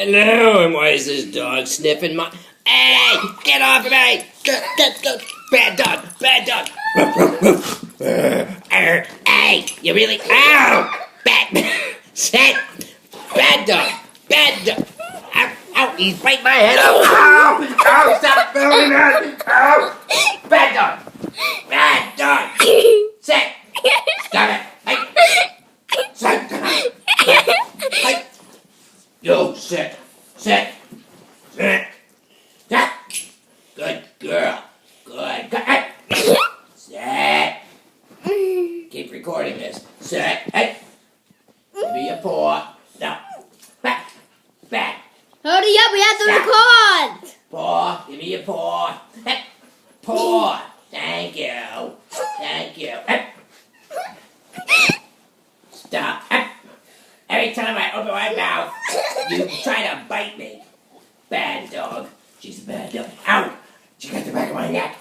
Hello, and why is this dog sniffing my... Hey! Get off of me! Get. Bad dog! Bad dog! Ruff, ruff, ruff. Hey! You really... Ow! Bad... Sit! Bad dog! Bad dog! Ow! Ow! He's biting my head off! Ow! Ow! Stop doing that! Ow! Bad dog! Bad dog! Sit! Stop it! Hey! Sit! Hey! You sit! Sit! Sit! Sit! Good girl! Good girl! Sit! Keep recording this. Sit! Hey! Give me your paw. No. Back! Back! Hurry up, we have to record! Paw! Give me your paw. Hey! Paw! Thank you. Thank you. Hey! Stop. Hey! Every time I open my mouth, you try to bite me. Bad dog. She's a bad dog. Ow! She got the back of my neck.